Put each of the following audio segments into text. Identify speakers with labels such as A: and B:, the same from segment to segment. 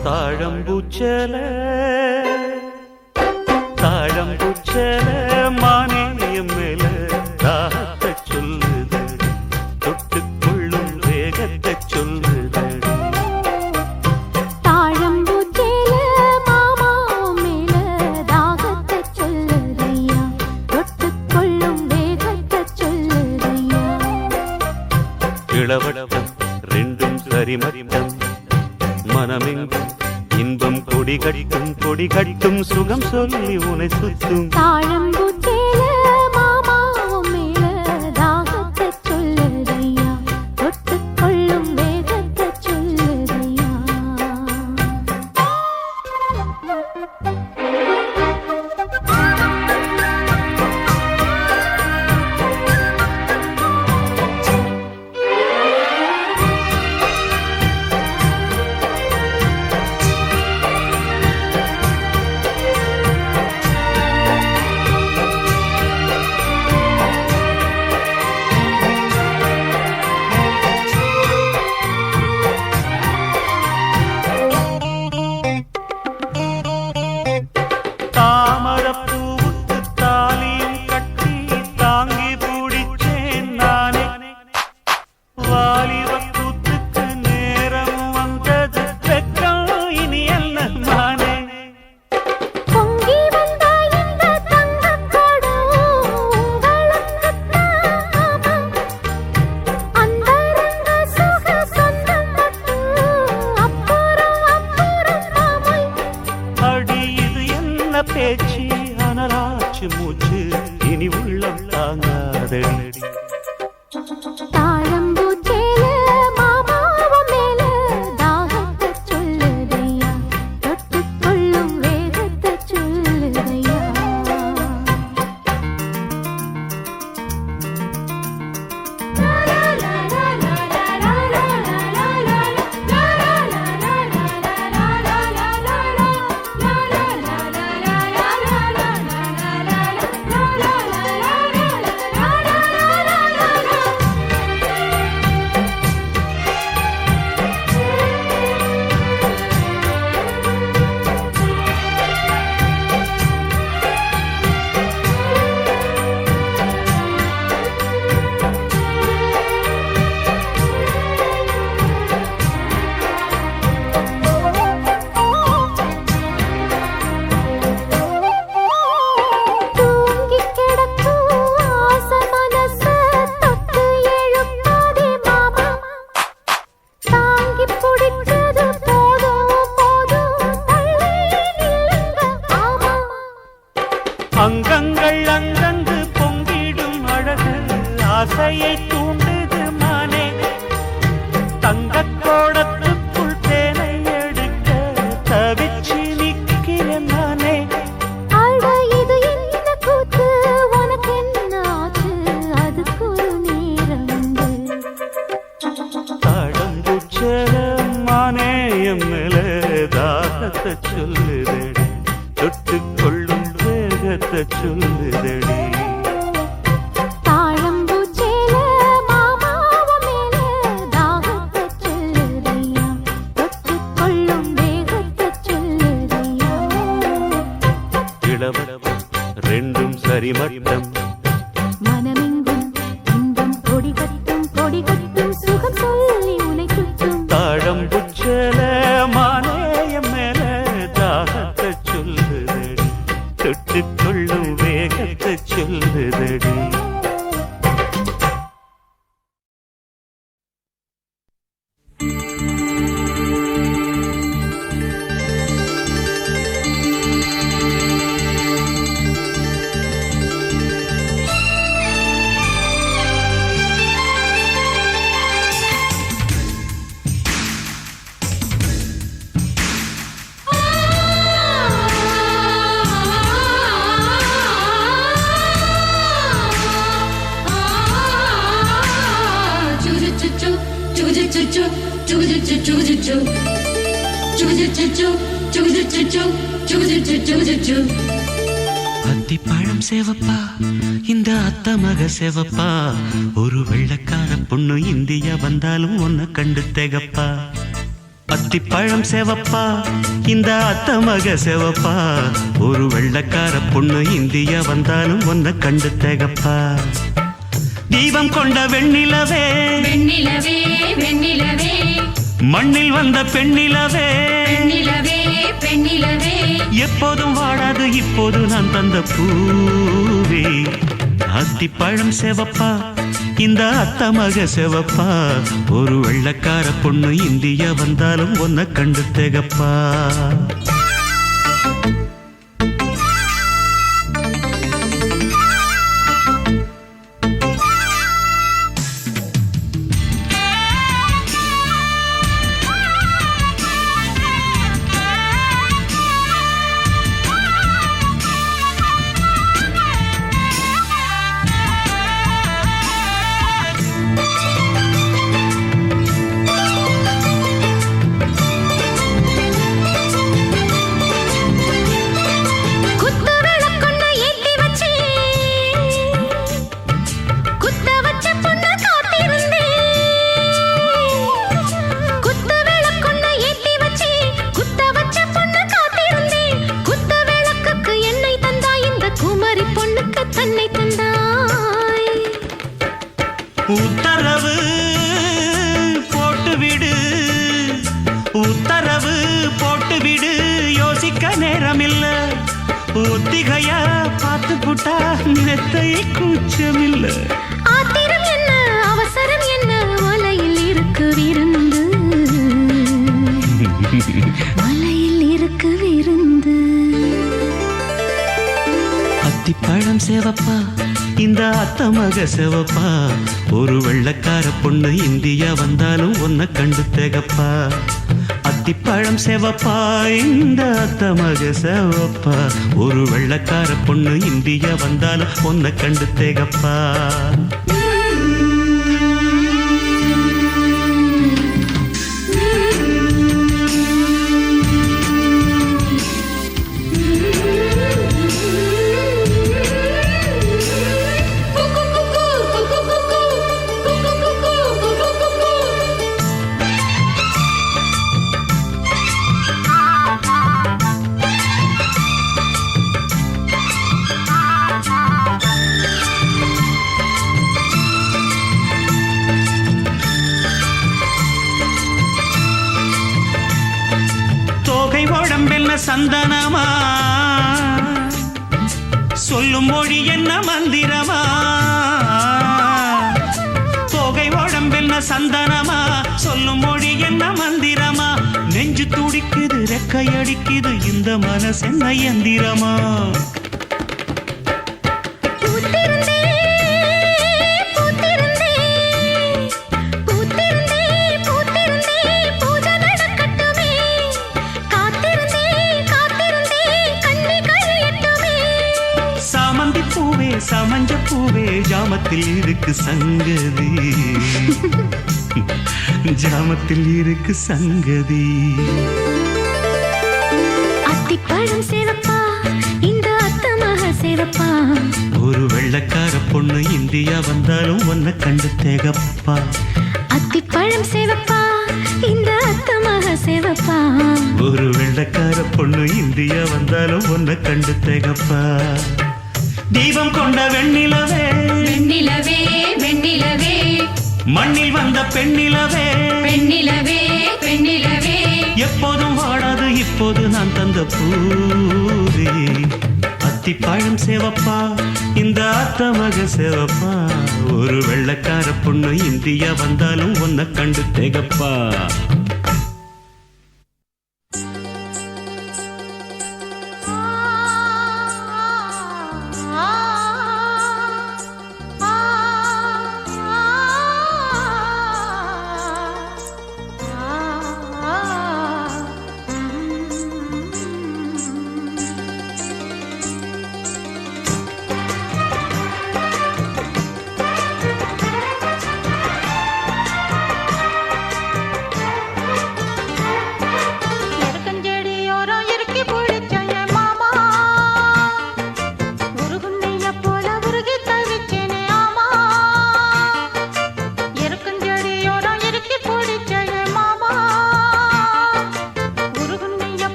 A: தாழம்பூச்சல தாழம்பூச்சல மானியம் மேல தாகத்தை சொல்லுது தொட்டுக்கொள்ளும் வேகத்தை சொல்லுது
B: தாழம்பூச்சல மாமா மேல தாகத்தை சொல்லுதையா தொட்டுக்கொள்ளும் வேகத்தை சொல்லுதையா
A: இளவட்டம் ரெண்டும் சரிமட்டம் மனமெங்கும் இன்பம் கொடி கட்டும் சுகம் சொல்லி உனை சுத்தும்
B: தாழம்பூச்சேல மாமா மேல தாகத்தை சொல்லுதையா தொட்டுக்கொள்ளும் வேகத்தை சொல்லுதையா
A: பேச்சு அனலாச்சு மூச்சு இனி உள்ளம் தாங்காதடி
B: தாழம்பூச்சேல மாமாவ மேல தாகத்தை சொல்லுதையா தொட்டுக்கொள்ளும் வேகத்தை சொல்லுதையா
A: அங்கங்கள் அங்கங்கு பொங்கிடும் அழகு ஆசையை தூண்டுது மானே தங்கக் கோடத்துக்குள் தேனை எடுக்க தவிச்சு நிற்கிறேன் நானே
B: அட இது என்ன கூத்து உனக்கு என்ன ஆச்சு அதுக்கு ஒரு நேரம்
A: தாழம்பூச்சல மானே என் மேல தாகத்தை சொல்லுதடி தொட்டுக்கொள்ளும் வேகத்தை சொல்லுதடி
B: தாழம்பூச்சேல மாமாவ மேல தாகத்தை சொல்லுதையா தொட்டுக்கொள்ளும் வேகத்தை சொல்லுதையா
A: இளவட்டம் ரெண்டும் சரிமட்டம்
B: மனமெங்கும் இன்பம் கொடி கட்டும் சுகம் சொல்லி உனை சுற்றும்
A: தாழம்பூச்சல மானேயம் மேல தாகத்தை சொல்லுதடி தொட்டுக்கொள்ளும் வேகத்தை சொல்லு அத்திப்பழம் சேவப்பா இந்த அத்த மக சேவப்பா ஒரு வெள்ளக்கார பொண்ணு இந்தியா வந்தாலும் உன்னை கண்டு திகப்பா அத்திப்பழம் சேவப்பா இந்த அத்த மக சேவப்பா ஒரு வெள்ளக்கார பொண்ணு இந்தியா வந்தாலும் உன்னை கண்டு திகப்பா தீபம் கொண்ட வெண்ணிலவே
C: வெண்ணிலவே வெண்ணிலவே
A: மண்ணில் வந்த பெண்ணிலவே
C: பெண்ணிலவே பெண்ணிலவே
A: எப்போதும் வாடாது இப்போது நான் தந்த பூவே அத்திப்பழம் சேவப்பா இந்த அத்த மக சேவப்பா ஒரு வெள்ளக்கார பொண்ணு இந்தியா வந்தாலும் உன்னை கண்டு திகப்பா உத்தரவு போட்டுவிடு உத்தரவு போட்டுவிடு யோசிக்க நேரமில்ல ஒத்திகையா பார்த்து புட்டா நெத்தை கூச்சமில்ல
B: ஆத்திரம் என்ன அவசரம் என்ன மலையில் இருக்கு விருந்து மலையில் இருக்கு விருந்து
A: அத்திப்பழம் சேவப்பா இந்த அத்த மக சேவப்பா ஒரு வெள்ளக்கார பொண்ணு இந்தியா வந்தாலும் உன்னை கண்டு திகப்பா அத்திப்பழம் சேவப்பா இந்த அத்த மக சேவப்பா ஒரு வெள்ளக்கார பொண்ணு இந்தியா வந்தாலும் உன்னை கண்டு திகப்பா உடம்பென்ன சந்தனமா சொல்லும் மொழி என்ன மந்திரமா தோகை உடம்பென்ன சந்தனமா சொல்லும் மொழி என்ன மந்திரமா நெஞ்சு துடிக்குது ரெக்கையடிக்குது இந்த மனசு என்ன எந்திரமா சமஞ்ச பூவே ஜாமத்தில் இருக்கு சங்கதி ஜாமத்தில் இருக்கு சங்கதி
B: அத்திப்பழம் சேவப்பா இந்த அத்த மக சேவப்பா
A: ஒரு வெள்ளக்கார பொண்ணு இந்தியா வந்தாலும் உன்னை கண்டு திகப்பா
B: அத்திப்பழம் சேவப்பா இந்த அத்த மக சேவப்பா
A: ஒரு வெள்ளக்கார பொண்ணு இந்தியா வந்தாலும் உன்னை கண்டு திகப்பா தீபம் கொண்ட வெண்ணிலவே
C: வெண்ணிலவே வெண்ணிலவே
A: மண்ணில் வந்த பெண்ணிலவே
C: பெண்ணிலவே பெண்ணிலவே
A: எப்போதும் வாடாது இப்போது நான் தந்த பூவே அத்திப்பழம் சேவப்பா இந்த அத்த மக சேவப்பா ஒரு வெள்ளக்கார பொண்ணு இந்தியா வந்தாலும் உன்னை கண்டு திகப்பா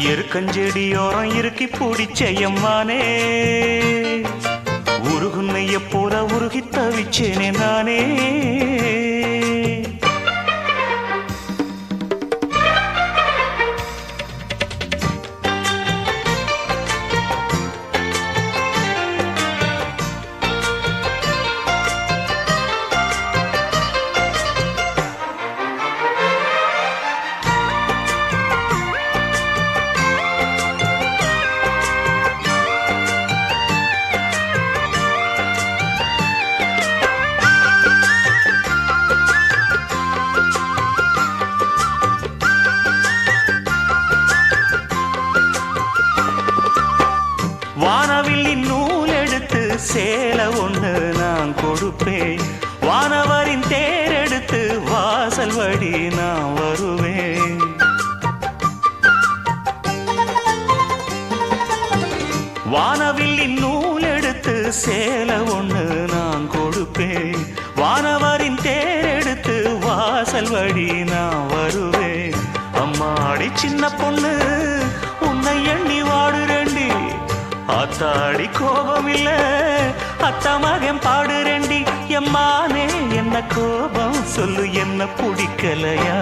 A: எருக்கஞ்செடியோரம் இறுக்கி பிடிச்சையம்மானே உருகுன்னைய போல உருகி தவிச்சேனே நானே வானவில்லின் நூல் எடுத்து சேல ஒண்ணு நான் கொடுப்பேன் வானவரின் தேர் எடுத்து வாசல் வழி நான் வருவேன் வானவில்லின் நூல் எடுத்து சேல ஒண்ணு நான் கொடுப்பேன் வானவரின் தேர் எடுத்து வாசல் வழி நான் வருவேன் அம்மாடி சின்ன பொண்ணு உன்னை எண்ணி வாடுறேண்டி ஆத்தாடி கோபம் இல்ல அத்த மகன் பாடுறேண்டி எம்மானே என்ன கோபம் சொல்லு என்ன பிடிக்கலையா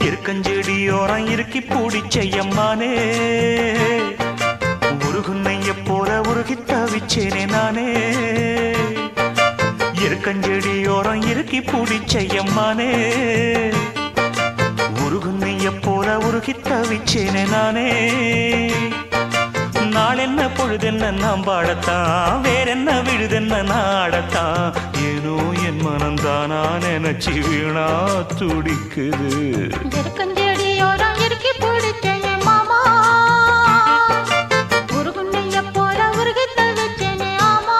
A: இருக்கஞ்செடியோரம் இறுக்கி பிடிச்ச எம்மானே உருகுன்னைய போல உருகி தவிச்சேனே நானே இருக்கஞ்செடியோரம் இறுக்கி பிடிச்ச எம்மானே உருகுன்னைய போல உருகி தவிச்சேனே நானே நாளென்ன பொழுதென்ன நாம் பாடத்தான் வேறென்ன விழுதென்ன நாடத்தான் ஏனோ என் மனந்தானா நினைச்சு வீணா துடிக்குது
B: எருக்கஞ்செடியோரம் இறுக்கி பிடிச்சேனே மாமா உருகுன்னைய போல உருகி தவிச்சேனே ஆமா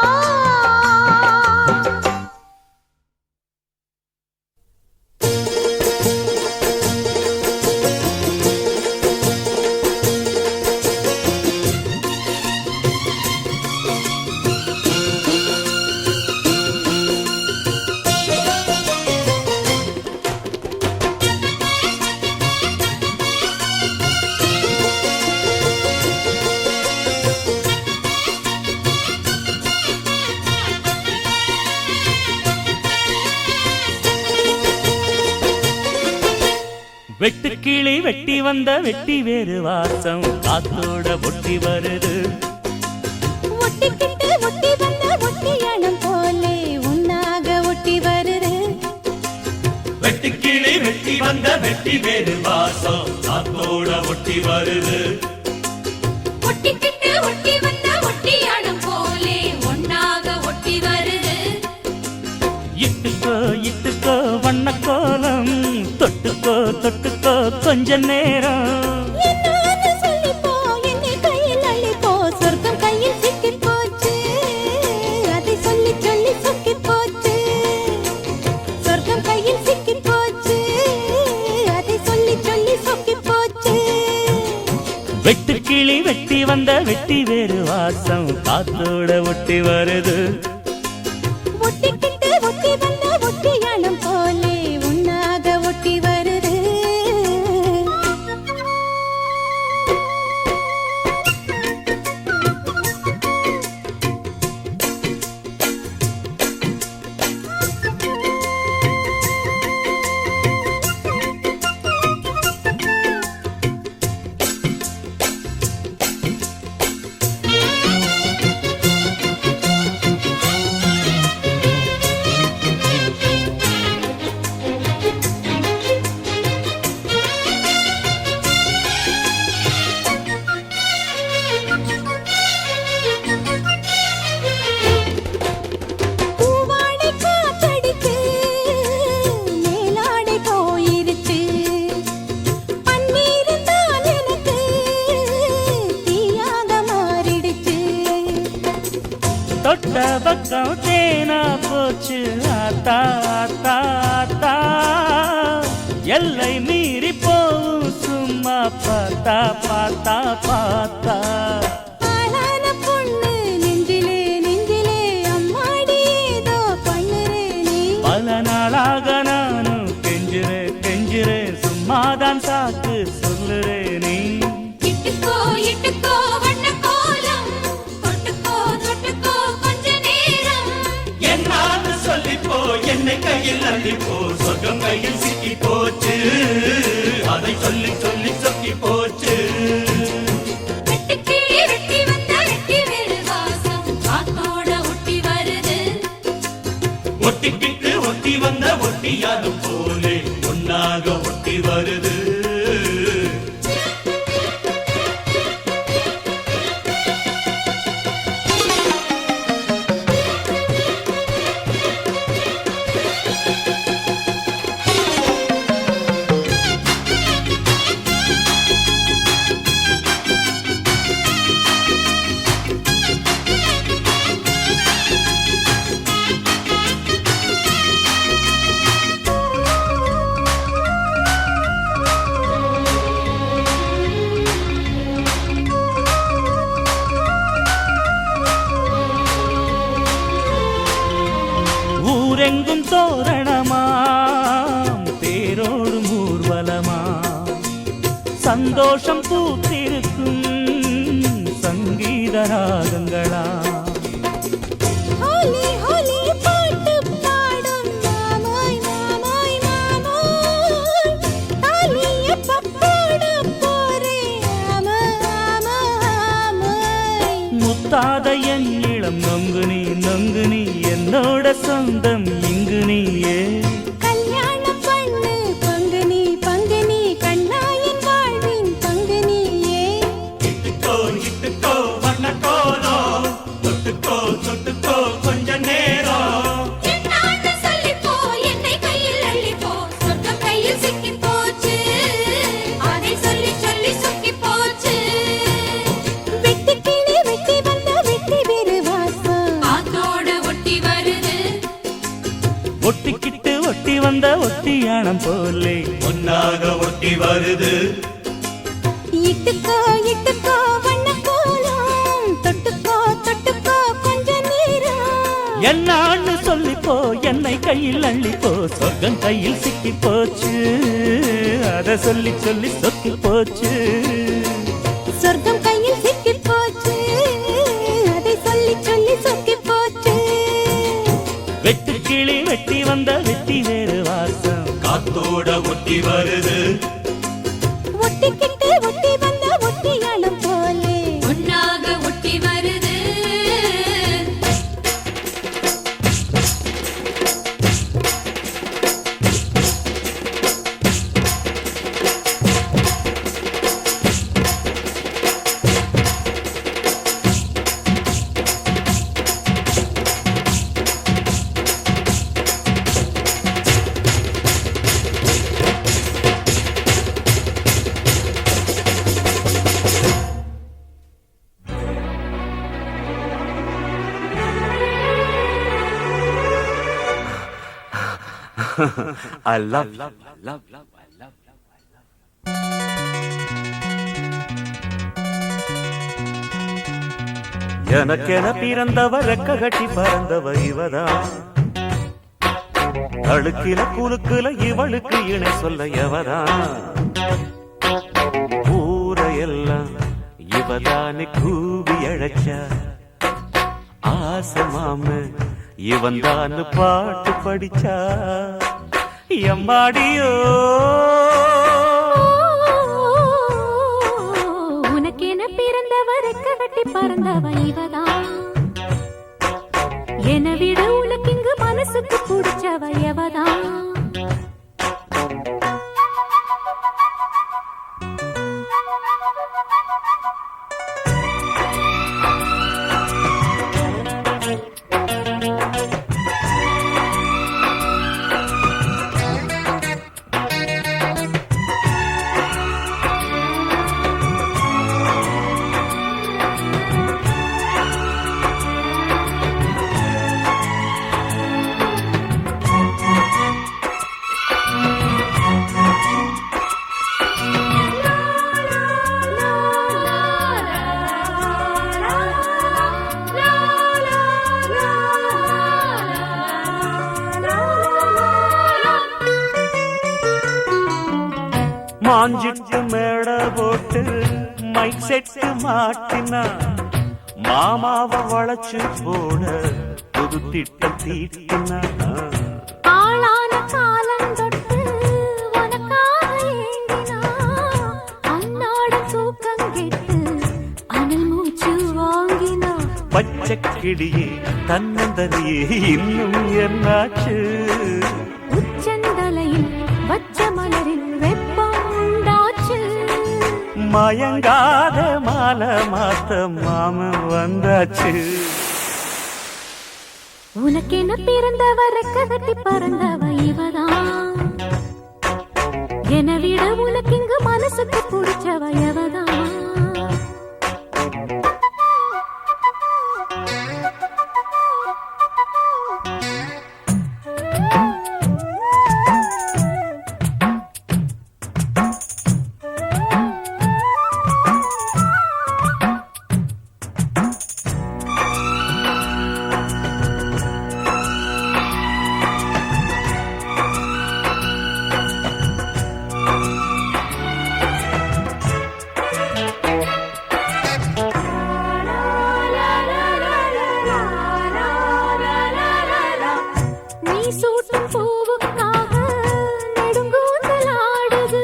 A: வெட்டுக்கிளி வெட்டி வந்த வெட்டி வேறு வாசம் காத்தோட ஒட்டி வருது
B: ஒட்டிக்கிட்டு ஒட்டி வந்த ஒட்டியானம் போலே உன்னாக ஒட்டி வருது
A: வெட்டுக்கிளி வெட்டி வந்த வெட்டி வேறு வாசம் காத்தோட ஒட்டி வருது
C: ஒட்டிக்கிட்டு ஒட்டி வந்த ஒட்டியானம் போலே ஒன்னாக ஒட்டி வருது
A: இட்டுக்கோ இட்டுக்கோ வண்ண கோலம் தொட்டுக்கோ தொட்டுக்கோ கொஞ்ச நேரம்
B: என்னான்னு சொல்லிப்போ என்னை கையில் அள்ளிப்போ சொர்க்கம் கையில் சிக்கி போச்சு அதை சொல்லி சொல்லி சொக்கி போச்சு சொர்க்கம் கையில் சிக்கி போச்சு அதை சொல்லி சொல்லி சொக்கி போச்சு
A: வெட்டுக்கிளி வெட்டி வந்த வெட்டி வேறு வாசம் காத்தோட ஒட்டி வருது
B: ஒட்டிக்கிட்டு ஒட்டி வந்த ஒட்டியானம் போலே உன்னாக ஒட்டி வருது
A: தொட்ட பக்கம் தேனா போச்சு ஆத்தா ஆத்தா ஆத்தா எல்லை மீறி போவும் சும்மா பார்த்தா பார்த்தா பார்த்தா
B: ஆளான பொண்ணு நெஞ்சிலே நெஞ்சிலே அம்மாடி ஏதோ பண்ணுறே நீ
A: பல நாளாக நானும் கெஞ்சுறேன் கெஞ்சுறேன் சும்மாதான் சாக்கு சொல்லுறே நீ கையில் அள்ளி போ சொர்க்கம் கையில் சிக்கி போச்சு அதை சொல்லி சொல்லி சொக்கி போச்சு
C: வெட்டுக்கிளி வெட்டி வந்த வெட்டி வேறு வாசம் காத்தோட ஒட்டி வருது
A: ஒட்டிக்கிட்டு ஒட்டி வந்த ஒட்டியாலும் போலே ஒன்னாக ஒட்டி வருது ஊரெங்கும் தோரணமாம் தேரோடு ஊர்வலமா சந்தோஷம் பூத்திருக்கும் சங்கீத ராகங்களா
B: ஹோலி ஹோலி பாட்டு பாடும் மாமாய் மாமாய் மாமாய் தாலிய பப்போட போரே ஆமா ஆமா ஆமாய்
A: முத்தாத என் இளம் நொங்கு நீ என்னோட சொந்தம் இங்கு நீயே
B: கல்யாணம் பண்ணு பங்கு நீ கண்ணாயின் வாழ்வின் பங்கு நீயே
A: இட்டுக்கோ இட்டுக்கோ வண்ண கோலோ தொட்டுக்கோ தொட்டுக்கோ கொஞ்ச நேரம்
C: என்னான்னு சொல்லிப்போ என்னை கையில் அள்ளிப்போ சொர்க்கம் கையில் சிக்கி போச்சு அதை சொல்லி சொல்லி சொக்கி போச்சு
B: வெட்டுக்கிளி வெட்டி வந்த வெட்டி வேறு வாசம்
C: காத்தோட ஒட்டி வருது
A: ஒட்டிக்கிட்டு ஒட்டி வந்த ஒட்டியானம் போலே ஒன்னாக ஒட்டி வருது
B: இட்டுக்கோ இட்டுக்கோ வண்ண கோலம் தொட்டுக்கோ தொட்டுக்கோ கொஞ்ச நேரம்
A: என்னான்னு சொல்லிப்போ என்னை கையில் அள்ளிப்போ சொர்க்கம் கையில் சிக்கி போச்சு அத சொல்லி சொல்லி சொக்கி போச்சு
B: சொர்க்கம் கையில் சிக்கி போச்சு அதை சொல்லி சொல்லி சொக்கி போச்சு
A: வெட்டு கிளி வெட்டி வந்த வெட்டி வேறு வாசம் காத்தோட ஒட்டி வருது
B: ஒட்டிக்கிட்டு ஒட்டி வந்த ஒட்டியானம் போலே
C: ஒன்னாக ஒட்டி வருது
A: I love எனக்கென பிறந்தவ ரெக்க கட்டி பறந்தவ இவதான் அழுக்கில குலுக்குல இவளுக்கு இணை சொல்ல எவதான் ஊரையெல்லாம் இவதானே கூவி அழைச்சா ஆசை மாம இவன் தான் பாட்டு படிச்சா எம்மாடியோ
B: உனக்கென பிறந்தவர் கட்டி பறந்தவ இவதான் என விட உனக்கு இங்கு மனசுக்கு பிடிச்சவ எவதான்
A: மாஞ்சிட்டு மேட போட்டு மைக் செட்டு மாட்டினா மாமாவை வளைச்சு போட புது திட்டம் தீட்டினா
B: ஆளான
A: பச்சை கிளியே தன்னந்தனியே இன்னும் என்னாச்சு
B: உச்சந்தலையில் வச்ச மலரில் வெப்பம் உண்டாச்சு
A: மயங்காத மாலை மாத்த மாமன் வந்தாச்சு
B: உனக்கென பிறந்தவ கட்டி பறந்தவ இவதான் என விட உனக்கு இங்கு மனசுக்கு பிடிச்சவ எவதான் நீ சூட்டும் பூவுக்காக நெடுங்கூந்தல் ஆடுது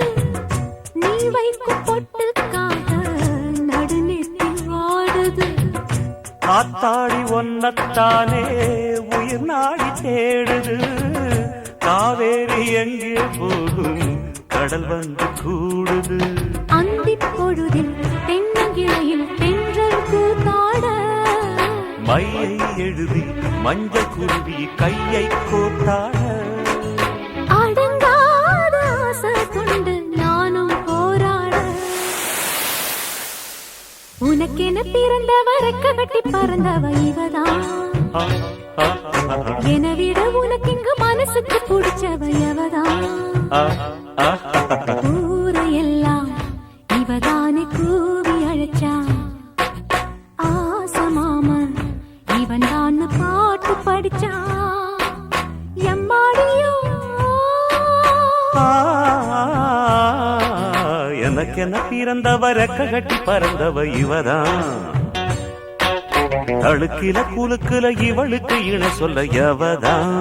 B: நீ வைக்கும் பொட்டுக்காக நடுநெத்தில் வாடுது
A: ஆத்தாடி ஒன்னத்தானே உயிர் நாடி தேடுது காவேரி எங்கே போகும் கடல் வந்து கூடுது
B: அந்திப் பொழுதில் தென்னங்கிளையில் தென்றல் கூத்தாட
A: மையை எழுதி மஞ்சள் குருவி கையை கோத்தாட
B: அடங்காத ஆசை கொண்டு நானும் போராட உனக்கென பிறந்தவ கட்டி பறந்தவ இவதான் என விட உனக்கு இங்கு மனசுக்கு பிடிச்சவ எவதான் ஊரையெல்லாம் இவதானே கூவி அழைச்சா ஆசமாமன் இவன் தான் பாட்டு படிச்சா எம்மாடியோ
A: எனக்கென பிறந்தவ கட்டி பறந்தவ இவதான் அழுக்கில குலுக்குல இவளுக்கு இணை சொல்ல எவதான்